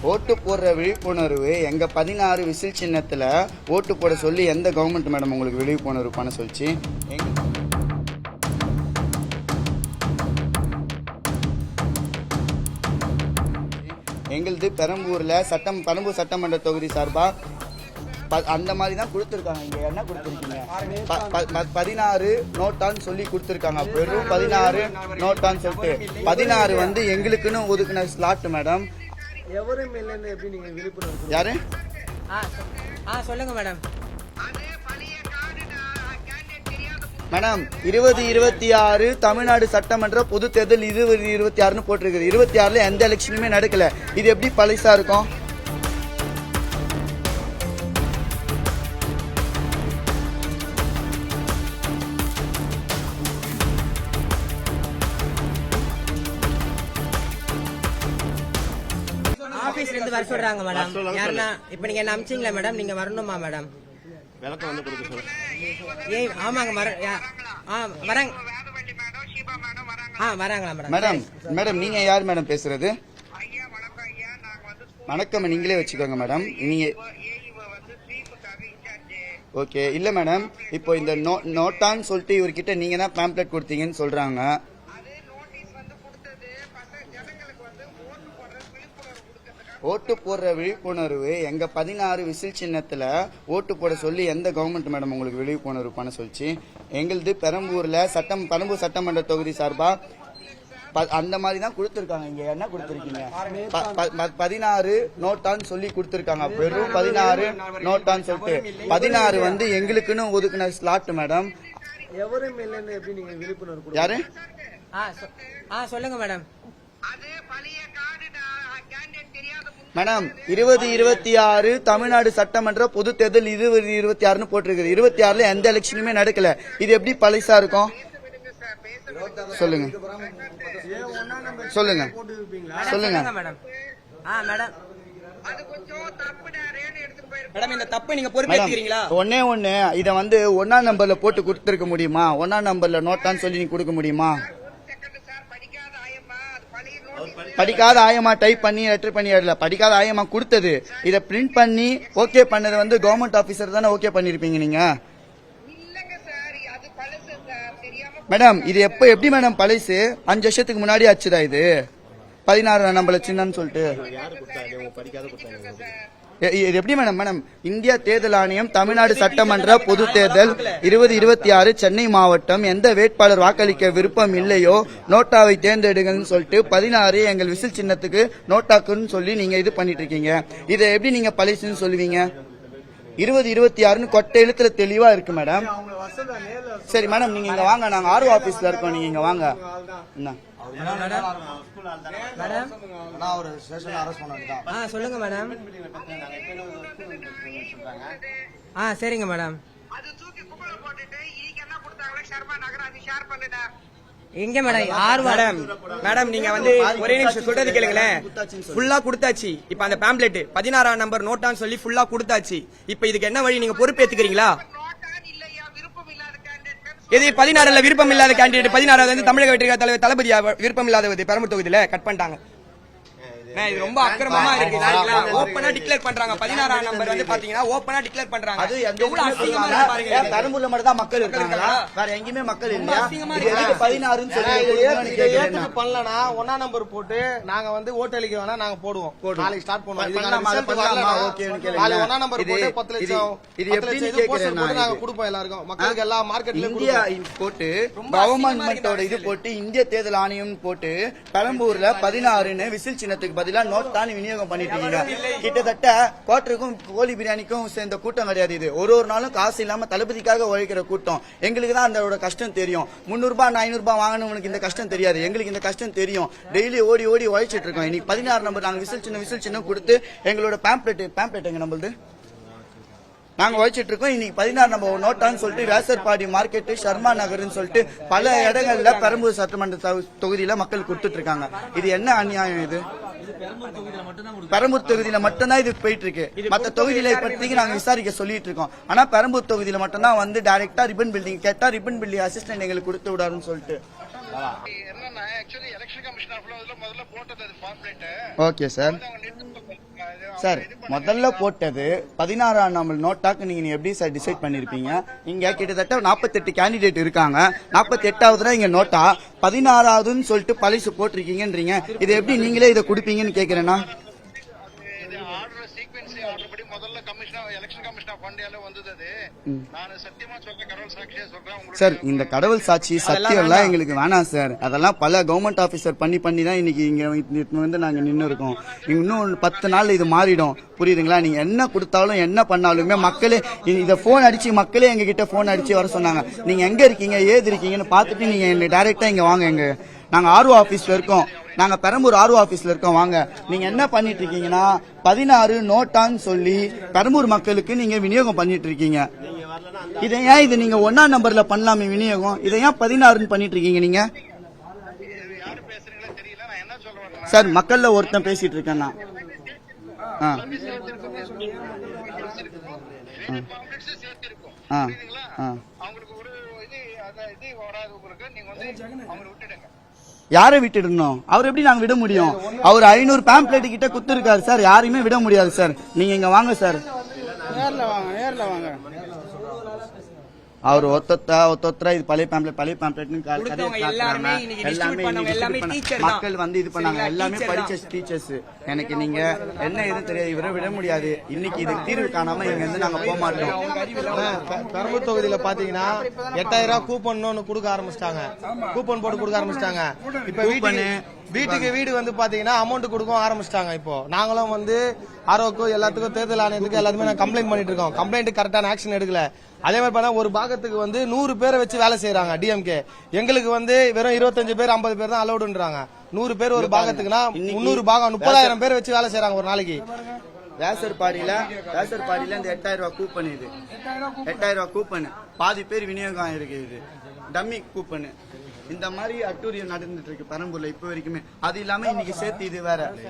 ஓட்டு போடுற விழிப்புணர்வு எங்க 16 விசில் சின்னத்துல ஓட்டு போட சொல்லி எந்த கவர்மெண்ட் மேடம் உங்களுக்கு விழிப்புணர்வு பண்ண சொல்லிச்சு? எங்களுது பெரம்பூர்ல பெரம்பூர் சட்டமன்ற தொகுதி சார்பா அந்த மாதிரி தான் கொடுத்துருக்காங்க. இங்க என்ன கொடுத்துருக்கீங்க? 16 நோட்டான்னு சொல்லி கொடுத்துருக்காங்க. வெறும் 16 நோட்டான்னு சொல்லிட்டு 16 வந்து எங்களுக்குன்னு ஒதுக்குன ஸ்லாட் மேடம். யாரு சொல்லுங்க மேடம். மேடம் 2026 தமிழ்நாடு சட்டமன்ற பொது தேர்தல் 2026 போட்டிருக்கு. 26ல எந்த எலெக்ஷனுமே நடக்கல. இது எப்படி பழசா இருக்கும்? ஆபீஸ்ல இருந்து வர சொல்றாங்க மேடம். யாருன்னா இப்ப நீங்க என்ன அமிச்சிங்களா மேடம்? நீங்க வரணுமா மேடம்? விளக்கம் வந்து கொடுக்க சொல்லுங்க. ஆமாங்க வராங்க. வராங்களா மேடம்? மேடம் நீங்க யார் மேடம் பேசுறது? வணக்கம், நீங்களே வச்சுக்கோங்க மேடம். நீங்க ஓகே இல்ல மேடம், இப்போ இந்த நோட்டான்னு சொல்லிட்டு இவர்கிட்ட நீங்க தான் பேம்ப்ளெட் கொடுத்தீங்கன்னு சொல்றாங்க. ஓட்டு போடுற விழிப்புணர்வு எங்க 16 விசில் சின்னத்துல ஓட்டு போட சொல்லி எந்த கவர்மெண்ட் மேடம் உங்களுக்கு விழிப்புணர்வு பண்ண சொல்லிச்சு? எங்களுது பெரம்பூர்ல பெரம்பூர் சட்டமன்ற தொகுதி சார்பா அந்த மாதிரி தான் கொடுத்துருக்காங்க. இங்க என்ன கொடுத்துருக்கீங்க? 16 நோட்டான்னு சொல்லி கொடுத்துருக்காங்க. வெறும் 16 நோட்டான்னு சொல்லிட்டு 16 வந்து எங்களுக்குன்னு ஒதுக்குன ஸ்லாட் மேடம். யாரு சொல்லுங்க மேடம். மேடம் 2026 தமிழ்நாடு சட்டமன்ற பொது தேர்தல் 2026 போட்டிருக்கு. 26ல எந்த எலெக்ஷனுமே நடக்கல. இது எப்படி பழசா இருக்கும்? சொல்லுங்க சொல்லுங்க சொல்லுங்க மேடம். இந்த தப்பு நீங்க பொறுப்பேத்துக்கிறீங்களா? ஒண்ணே இத வந்து 1ஆம் நம்பர்ல போட்டு கொடுத்திருக்க முடியுமா? 1ஆம் நம்பர்ல நோட்டான்னு சொல்லி நீங்க கொடுக்க முடியுமா? படிக்காத ஆயமா டைப் பண்ணி லெட்டர் பண்ணி படிக்காத ஆயமா கொடுத்தது. இத பிரிண்ட் பண்ணி ஓகே பண்ணது வந்து கவர்மெண்ட் ஆபீசர் தானே ஓகே பண்ணிருப்பீங்க நீங்க. மேடம் இது எப்படி மேடம் பழசு? 5 வருஷத்துக்கு முன்னாடி ஆச்சுதா இது? 16 நம்பர்ல சின்னன்னு சொல்லிட்டு இது எப்படி மேடம்? இந்திய தேர்தல் ஆணையம் தமிழ்நாடு சட்டமன்ற பொது தேர்தல் 2026 சென்னை மாவட்டம் எந்த வேட்பாளர் வாக்களிக்க விருப்பம் இல்லையோ நோட்டாவை தேர்ந்தெடுங்கன்னு சொல்லிட்டு 16 எங்கள் விசில் சின்னத்துக்கு நோட்டாக்குன்னு சொல்லி நீங்க இது பண்ணிட்டு இருக்கீங்க. இதை எப்படி நீங்க பழசுன்னு சொல்லுவீங்க? 2026 கொட்டை எழுத்துல தெளிவா இருக்கு மேடம். சரி மேடம் நீங்க இங்க வாங்க, நாங்க ஆர்ஓ ஆபீஸ்ல இருக்கோம். நீங்க இங்க வாங்க. என்ன சொல்லுங்க மேடம். சரிங்க மேடம். எங்க மேடம்? மேடம் நீங்க வந்து ஒரே நிமிஷம் சொல்றது கேளுங்களேன். ஃபுல்லா கொடுத்தாச்சு. இப்ப அந்த பேம்ப்ளெட் 16ஆம் நம்பர் நோட்டான்னு சொல்லி ஃபுல்லா கொடுத்தாச்சு. இப்ப இதுக்கு என்ன வழி? நீங்க பொறுப்பேத்துக்கிறீங்களா? எது 16ல விருப்பம் இல்லாத கேண்டிடேட் 16வது வந்து தமிழக வெற்றி தலைவர் தளபதி விருப்பம் இல்லாதது பெரம்பூர் தொகுதியில கட் பண்ணிட்டாங்க. இது ரொம்ப அக்கிரமமா இருக்கு. ஓபனா டிக்ளேர் பண்றாங்க. 16ஆம் நம்பர் வந்து பாத்தீங்கன்னா ஓபனா டிக்ளேர் பண்றாங்க. அது எவ்வளவு அசிங்கமா பாருங்க. பெரம்பூர்ல மட்டும் தான் மக்கள் இருக்காங்க, வேற எங்கயுமே மக்கள் இல்ல. 16ன்னு சொல்லி பண்ணலனா 1ஆம் நம்பர் போட்டு நாங்க வந்து ஓட்டு அளிக்க வேணா நாங்க போடுவோம். நாளைக்கு ஸ்டார்ட் பண்ணுவோம். ஓகே நாளை 1ஆம் நம்பர் போட்டு 10 லட்சம் இது எப்படி கேக்குறேன்னா நாங்க கொடுப்போம் எல்லாருக்கும். மக்களுக்கு எல்லா மார்க்கெட்லயும் இந்தியா போட்டு கவர்மெண்டோட இது போட்டு இந்திய தேர்தல் ஆணையம் போட்டு பெரம்பூர்ல 16ன்னு விசில் சின்னத்துக்கு பதிலா நோட் தான் விநியோகம் பண்ணிட்டீங்க. கிட்டத்தட்ட குவார்டருக்கும் கோழி பிரியாணிக்கும் சேர்ந்த கூட்டம் கிடையாது இது. ஒரு நாளும் காசு இல்லாம தளபதிக்காக உழைக்கிற கூட்டம். எங்களுக்கு தான் அதோட கஷ்டம் தெரியும். 300 ரூபாய் 500 ரூபாய் வாங்கணும்னு இந்த கஷ்டம் தெரியாது. எங்களுக்கு இந்த கஷ்டம் தெரியும். டெய்லி ஓடி உழைச்சிட்டு இருக்கோம். இன்னைக்கு 16 நம்பர் நாங்க விசில் சின்ன கொடுத்து எங்களோட பேம்ப்ளெட் எங்க நம்மளுது நாங்க உழைச்சிட்டு இருக்கோம். இன்னைக்கு 16 நம்பர் நோட்டான்னு சொல்லிட்டு வேசர்பாடி மார்க்கெட் ஷர்மா நகர்னு சொல்லிட்டு பல இடங்கள்ல பெரம்பூர் சட்டமன்ற தொகுதியில மக்கள் கொடுத்துட்டு இருக்காங்க. இது என்ன அநியாயம்? இது பெரம்பூர் தொகுதியில மட்டும்தான் இது போயிட்டு இருக்கு. மற்ற தொகுதியில பத்தி நாங்க விசாரிக்க சொல்லிட்டு இருக்கோம். ஆனா பெரம்பூர் தொகுதியில மட்டும்தான் வந்து டைரக்டா ரிப்பன் பில்டிங் கேட்டா ரிப்பன் பில்டிங் அசிஸ்டன்ட் எங்களுக்கு கொடுத்து விடாருன்னு சொல்லிட்டு. Okay sir. சார் முதல்ல போட்டது 16ஆம் நம்பர் நோட்டாக்கு நீங்க எப்படி சார் டிசைட் பண்ணிருப்பீங்க? இங்க கிட்டத்தட்ட 48 கேண்டிடேட் இருக்காங்க. 48வது இங்க நோட்டா 16ஆவதுன்னு சொல்லிட்டு பழிச்சு போட்டிருக்கீங்கன்றீங்க. இது எப்படி நீங்களே இதை கொடுப்பீங்கன்னு கேக்குறேன்னா? சார் இந்த கடவுள் சாட்சி சத்தியம் எல்லாம் எங்களுக்கு வேணாம் சார். அதெல்லாம் பல கவர்மெண்ட் ஆபீசர் பண்ணி தான் இன்னைக்கு இங்க வந்து நாங்க நின்று இருக்கோம். இன்னும் 10 நாள் இது மாறிடும். புரியுதுங்களா? நீங்க என்ன கொடுத்தாலும் என்ன பண்ணாலுமே மக்களே இத போன் அடிச்சு மக்களே எங்க கிட்ட போன் அடிச்சு வர சொன்னாங்க. நீங்க எங்க இருக்கீங்க ஏது இருக்கீங்கன்னு பாத்துட்டு நீங்க டைரக்டா இங்க வாங்க. நாங்க ஆர்ஓ ஆபீஸ்ல இருக்கோம். நாங்க பெரம்பூர் ஆர்ஓ ஆபீஸ்ல இருக்கோம். வாங்க. நீங்க என்ன பண்ணிட்டு இருக்கீங்கன்னா 16 நோட்டான்னு சொல்லி பெரம்பூர் மக்களுக்கு நீங்க விநியோகம் பண்ணிட்டு இருக்கீங்க. இதை ஏன் இது நீங்க 1ஆம் நம்பர்ல பண்ணலாமே விநியோகம்? இதை ஏன் 16ன்னு பண்ணிட்டு இருக்கீங்க நீங்க? சார் மக்கள்ல ஒருத்தன் பேசிட்டு இருக்கேன் நான். யாரை விட்டுடணும்? அவர் எப்படி நாங்க விட முடியும்? அவர் 500 பேம்ப்ளெட் கிட்ட குத்துருக்காரு சார். யாரையுமே விட முடியாது சார். நீங்க இங்க வாங்க சார். நேர்ல வாங்க. அவர் ஒத்தொத்தரா இது பழைய பேம்ப்ளெட்னு எல்லாமே மக்கள் வந்து இது பண்ணாங்க. எல்லாமே படிச்ச டீச்சர்ஸ். எனக்கு நீங்க என்ன எதுவும் தெரியாது. இவரை விட முடியாது. இன்னைக்கு இதுக்கு தீர்வு காணாம இங்க இருந்து நாங்க போக மாட்டோம். பெரம்பூர் தொகுதியில பாத்தீங்கன்னா 8000 கூப்பன் கொடுக்க ஆரம்பிச்சிட்டாங்க. கூப்பன் போட்டு கொடுக்க ஆரம்பிச்சிட்டாங்க. இப்ப வீட்டுக்கு வீடு வந்து பாத்தீங்கன்னா அமௌண்ட் கொடுக்க ஆரம்பிச்சிட்டாங்க. இப்போ நாங்களும் வந்து ஆர்ஓக்கும் எல்லாத்துக்கும் தேர்தல் ஆணையத்துக்கு எல்லாத்துமே நான் கம்ப்ளைண்ட் பண்ணிட்டு இருக்கோம். கம்ப்ளைண்ட் கரெக்டான ஆக்ஷன் எடுக்கல. அதே மாதிரி பார்த்தா ஒரு பாகத்துக்கு வந்து 100 பேரை வச்சு வேலை செய்யறாங்க டிஎம்கே. எங்களுக்கு வந்து வெறும் 25 பேர் 50 பேர் தான் அலௌடுன்றாங்க. 100 பேர் ஒரு பாகத்துக்குன்னா 300 பாகம் 30,000 பேர் வச்சு வேலை செய்யறாங்க ஒரு நாளைக்கு. ரேசர் பாடியில இந்த 8000 ரூபாய் கூப்பன். இது 8000 ரூபாய் கூப்பன் பாதி பேர் விநியோகம் இருக்கு. இது டம்மி கூப்பன். இந்த மாதிரி அட்டூரியம் நடந்துட்டு இருக்கு பெரம்பூர்ல இப்ப வரைக்குமே. அது இல்லாம இன்னைக்கு சேர்த்து இது வேற.